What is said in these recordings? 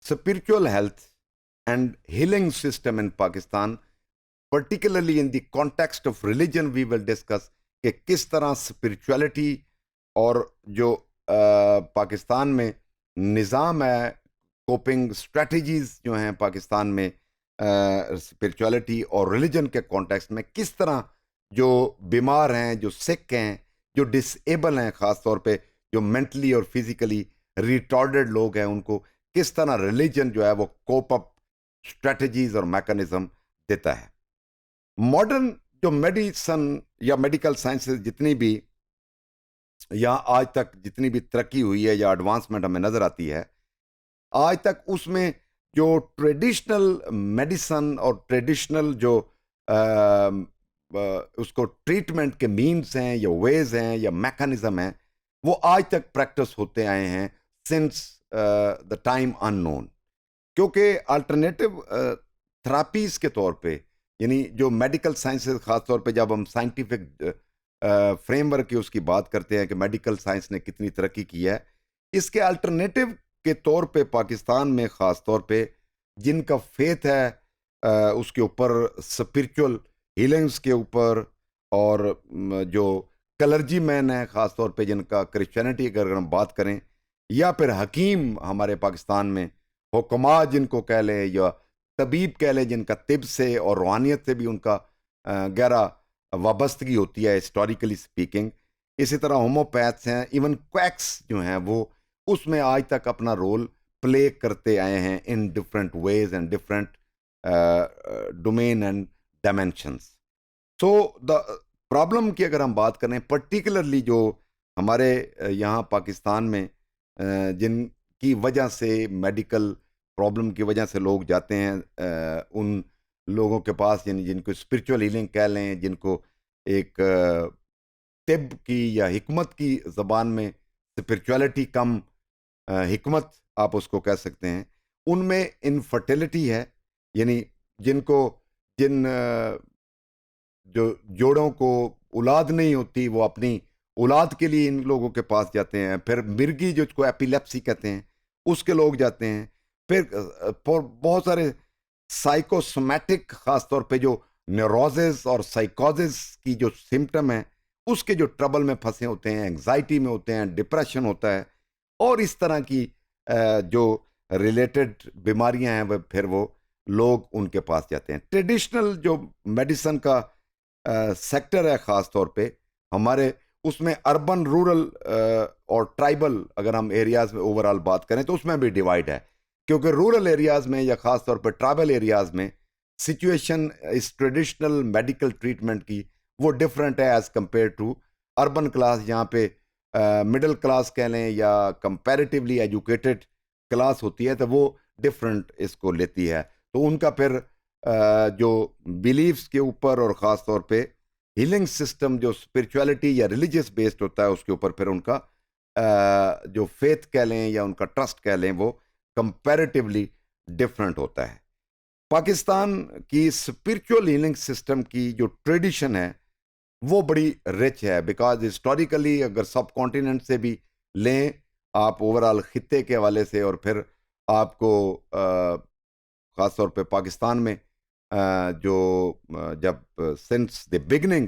spiritual health and healing system in Pakistan, particularly in the context of religion, we will discuss कि किस तरह spirituality और जो पाकिस्तान में निज़ाम है, कोपिंग स्ट्रेटजीज जो हैं पाकिस्तान में स्पिरिचुअलिटी और रिलीजन के कॉन्टेक्स्ट में, किस तरह जो बीमार हैं, जो सिक हैं, जो डिसेबल हैं, ख़ास तौर पे जो मेंटली और फिजिकली रिटॉर्डेड लोग हैं, उनको किस तरह रिलीजन जो है वो कोप अप स्ट्रेटजीज और मैकेनिज्म देता है। मॉडर्न जो मेडिसन या मेडिकल साइंसेज जितनी भी यहाँ आज तक जितनी भी तरक्की हुई है या एडवांसमेंट हमें नज़र आती है आज तक, उसमें जो ट्रेडिशनल मेडिसन और ट्रेडिशनल जो उसको ट्रीटमेंट के मीन्स हैं या वेज हैं या मैकेनिज्म हैं, वो आज तक प्रैक्टिस होते आए हैं सिंस द टाइम अननोन। क्योंकि अल्टरनेटिव थेरापीज़ के तौर पे, यानी जो मेडिकल साइंसेज ख़ास तौर पे जब हम साइंटिफिक फ्रेमवर्क की उसकी बात करते हैं कि मेडिकल साइंस ने कितनी तरक्की की है, इसके अल्टरनेटिव के तौर पे पाकिस्तान में ख़ास तौर पे जिनका फेथ है उसके ऊपर, स्पिरिचुअल हीलिंग्स के ऊपर, और जो क्लर्जी मैन है ख़ास तौर पे जिनका क्रिश्चियनिटी अगर हम बात करें, या फिर हकीम हमारे पाकिस्तान में, हुक्मा जिनको कह लें या तबीब कह लें, जिनका तिब से और रूहानियत से भी उनका गहरा वाबस्तगी होती है हिस्टोरिकली स्पीकिंग। इसी तरह होम्योपैथ्स हैं, इवन क्वैक्स जो हैं वो उसमें आज तक अपना रोल प्ले करते आए हैं in different ways and different domain and dimensions. So the problem की अगर हम बात करें, पर्टिकुलरली जो हमारे यहाँ पाकिस्तान में जिनकी वजह से मेडिकल प्रॉब्लम की वजह से लोग जाते हैं उन लोगों के पास, यानी जिनको स्पिरिचुअल हीलिंग कह लें, जिनको एक तिब की या हिकमत की ज़बान में स्पिरिचुअलिटी कम हिकमत आप उसको कह सकते हैं, उनमें इनफर्टिलिटी है। यानी जिनको जिन जो जोड़ों को औलाद नहीं होती, वो अपनी औलाद के लिए इन लोगों के पास जाते हैं। फिर मिर्गी जिसको एपिलेप्सी कहते हैं उसके लोग जाते हैं। फिर बहुत सारे साइकोसोमैटिक ख़ास तौर पे जो न्यूरोसिस और साइकोसिस की जो सिम्टम है उसके जो ट्रबल में फंसे होते हैं, एंग्जाइटी में होते हैं, डिप्रेशन होता है, और इस तरह की जो रिलेटेड बीमारियां हैं वो फिर वो लोग उनके पास जाते हैं। ट्रेडिशनल जो मेडिसन का सेक्टर है ख़ास तौर पे हमारे, उसमें अर्बन, रूरल और ट्राइबल अगर हम एरियाज़ में ओवरऑल बात करें तो उसमें भी डिवाइड है। क्योंकि रूरल एरियाज़ में या ख़ास तौर पर ट्राइबल एरियाज़ में सिचुएशन इस ट्रेडिशनल मेडिकल ट्रीटमेंट की वो डिफरेंट है as compare to urban class, जहाँ पे मिडिल क्लास कह लें या कंपैरेटिवली एजुकेटेड क्लास होती है, तो वो डिफरेंट इसको लेती है। तो उनका फिर जो बिलीफ्स के ऊपर और ख़ास तौर पे हीलिंग सिस्टम जो स्पिरिचुअलिटी या रिलीजियस बेस्ड होता है उसके ऊपर फिर उनका जो फेथ कह लें या उनका ट्रस्ट कह लें वो कंपैरेटिवली डिफरेंट होता है। पाकिस्तान की स्पिरिचुअल हीलिंग सिस्टम की जो ट्रेडिशन है वो बड़ी रिच है, बिकॉज हिस्टोरिकली अगर सब कॉन्टिनेंट से भी लें आप, ओवरऑल खित्ते के हवाले से, और फिर आपको ख़ास तौर पे पाकिस्तान में जो जब सिंस द बिगनिंग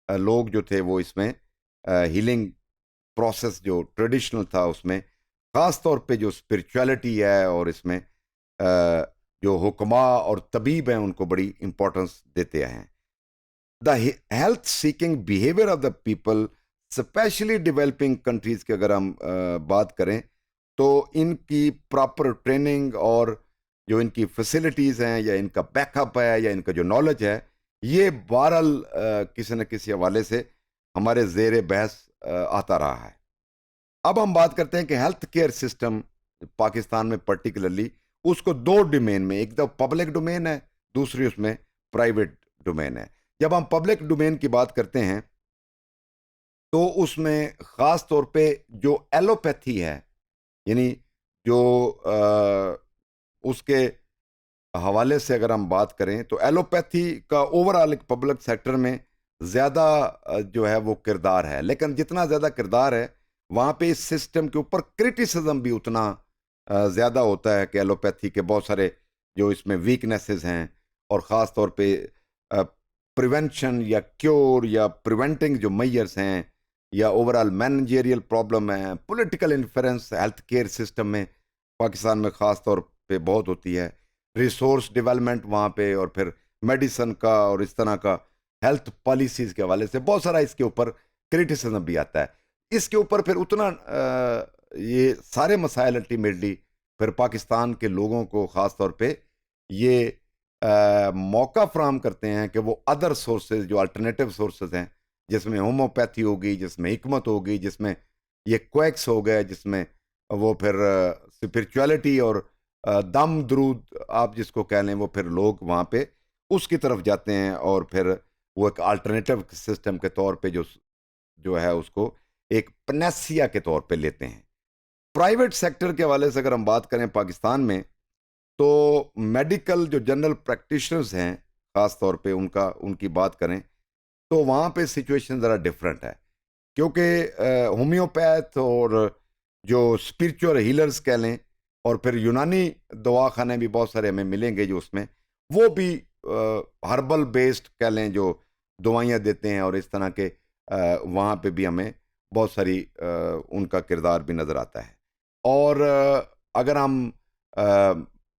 लोग जो थे वो इसमें हीलिंग प्रोसेस जो ट्रेडिशनल था उसमें ख़ास तौर पे जो स्पिरिचुअलिटी है और इसमें जो हुक्मा और तबीब हैं उनको बड़ी इंपॉर्टेंस देते हैं। The health seeking behaviour of the people, specially developing countries की अगर हम बात करें तो इनकी प्रॉपर ट्रेनिंग और जो इनकी फैसिलिटीज़ हैं या इनका बैकअप है या इनका जो नॉलेज है, ये बहरहाल किसी न किसी हवाले से हमारे ज़ेर बहस आता रहा है। अब हम बात करते हैं कि हेल्थ केयर सिस्टम पाकिस्तान में पर्टिकुलरली उसको दो डोमेन में, एक तो पब्लिक डोमेन है, दूसरी उसमें प्राइवेट डोमेन है। जब हम पब्लिक डोमेन की बात करते हैं तो उसमें ख़ास तौर पे जो एलोपैथी है, यानी जो उसके हवाले से अगर हम बात करें तो एलोपैथी का ओवरऑल एक पब्लिक सेक्टर में ज़्यादा जो है वो किरदार है, लेकिन जितना ज़्यादा किरदार है वहाँ पे इस सिस्टम के ऊपर क्रिटिसिज्म भी उतना ज़्यादा होता है कि एलोपैथी के बहुत सारे जो इसमें वीकनेसेस हैं, और ख़ास तौर पे प्रिवेंशन या क्योर या प्रिवेंटिंग जो मेजर्स हैं, या ओवरऑल मैनेजरियल प्रॉब्लम है, political influence health care system में पाकिस्तान में ख़ास तौर पे बहुत होती है, रिसोर्स डेवलपमेंट वहाँ पे, और फिर मेडिसन का और इस तरह का हेल्थ पॉलिसीज़ के हवाले से बहुत सारा इसके ऊपर क्रिटिसिज्म भी आता है। इसके ऊपर फिर उतना ये सारे मसाइल अल्टीमेटली फिर पाकिस्तान के लोगों को ख़ास तौर पे ये मौका फ्राहम करते हैं कि वो अदर सोर्सेज जो अल्टरनेटिव सोर्सेज हैं, जिसमें होम्योपैथी होगी, जिसमें हिकमत होगी, जिसमें ये क्वैक्स हो गए, जिसमें वो फिर स्पिरिचुअलिटी और दम दरूद आप जिसको कह लें, वो फिर लोग वहाँ पे उसकी तरफ जाते हैं, और फिर वो एक अल्टरनेटिव सिस्टम के तौर पे जो जो है उसको एक पनेसिया के तौर पे लेते हैं। प्राइवेट सेक्टर के हवाले से अगर हम बात करें पाकिस्तान में, तो मेडिकल जो जनरल प्रैक्टिशनर्स हैं ख़ास तौर पे उनकी बात करें, तो वहाँ पे सिचुएशन ज़रा डिफरेंट है, क्योंकि होम्योपैथ और जो स्पिरिचुअल हीलर्स कह लें, और फिर यूनानी दवाखाने भी बहुत सारे हमें मिलेंगे जो उसमें वो भी हर्बल बेस्ड कह लें जो दवाइयाँ देते हैं, और इस तरह के वहाँ पे भी हमें बहुत सारी उनका किरदार भी नज़र आता है। और अगर हम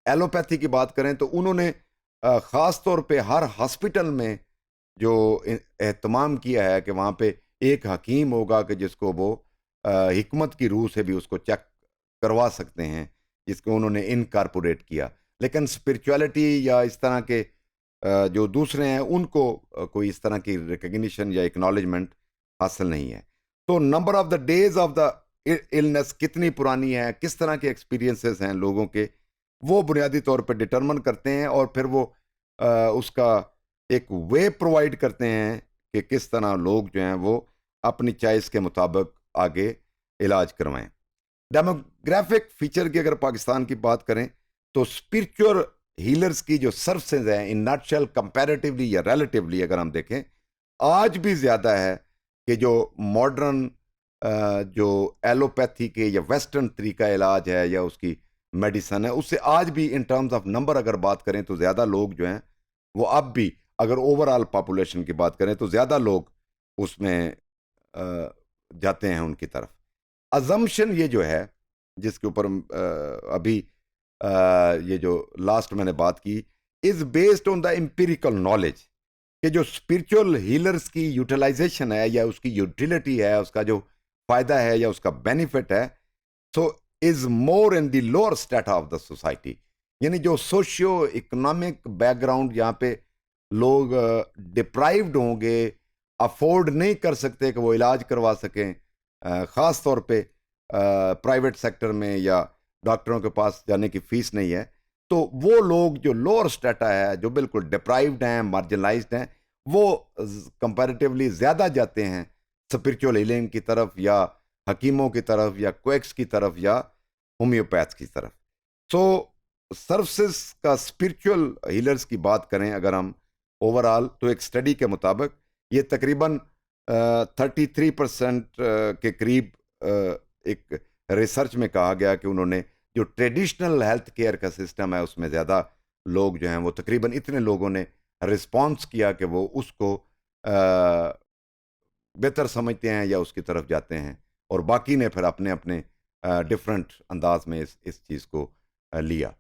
एलोपैथी की बात करें, तो उन्होंने ख़ास तौर पे हर हॉस्पिटल में जो एहतमाम किया है कि वहाँ पे एक हकीम होगा कि जिसको वो हिकमत की रूह से भी उसको चेक करवा सकते हैं, जिसको उन्होंने इनकारपोरेट किया। लेकिन स्पिरिचुअलिटी या इस तरह के जो दूसरे हैं उनको कोई इस तरह की रिकग्निशन या एक्नॉलेजमेंट हासिल नहीं है। तो number of the days of the illness कितनी पुरानी है, किस तरह के एक्सपीरियंसेस हैं लोगों के, वो बुनियादी तौर पर डिटरमन करते हैं, और फिर वो उसका एक वे प्रोवाइड करते हैं कि किस तरह लोग जो हैं वो अपनी चॉइस के मुताबिक आगे इलाज करवाएं। डेमोग्राफिक फीचर की अगर पाकिस्तान की बात करें, तो स्पिरिचुअल हीलर्स की जो सर्विसेज हैं इन नटशेल कंपैरेटिवली या रिलेटिवली अगर हम देखें, आज भी ज़्यादा है कि जो मॉडर्न जो एलोपैथी के या वेस्टर्न तरीका इलाज है या उसकी मेडिसन है, उससे आज भी इन टर्म्स ऑफ नंबर अगर बात करें तो ज़्यादा लोग जो हैं वो अब भी, अगर ओवरऑल पॉपुलेशन की बात करें तो ज़्यादा लोग उसमें जाते हैं उनकी तरफ। अजम्पशन ये जो है जिसके ऊपर अभी ये जो लास्ट मैंने बात की, is based on the empirical knowledge कि जो स्पिरिचुअल हीलर्स की यूटिलाइजेशन है या उसकी यूटिलिटी है, उसका जो फ़ायदा है या उसका बेनिफिट है, so is more in the lower strata of the society. यानी जो सोशियो इकोनॉमिक बैकग्राउंड जहाँ पे लोग डिप्राइव्ड होंगे, अफोर्ड नहीं कर सकते कि वो इलाज करवा सकें, ख़ास तौर पे प्राइवेट सेक्टर में या डॉक्टरों के पास जाने की फ़ीस नहीं है, तो वो लोग जो लोअर स्टेटा है, जो बिल्कुल डिप्राइव्ड हैं, मार्जिनलाइज्ड हैं, वो कंपैरेटिवली ज़्यादा जाते हैं स्पिरिचुअल हीलिंग की तरफ या हकीमों की तरफ या क्वेक्स की तरफ या होम्योपैथ की तरफ। सो सर्विसेज का स्पिरिचुअल हीलर्स की बात करें अगर हम ओवरऑल, तो एक स्टडी के मुताबिक ये तकरीबन 33% के करीब एक रिसर्च में कहा गया कि उन्होंने जो ट्रेडिशनल हेल्थ केयर का सिस्टम है उसमें ज़्यादा लोग जो हैं वो तकरीबन इतने लोगों ने रिस्पॉन्स किया कि वो उसको बेहतर समझते हैं या उसकी तरफ जाते हैं, और बाकी ने फिर अपने अपने डिफरेंट अंदाज में इस चीज़ को लिया।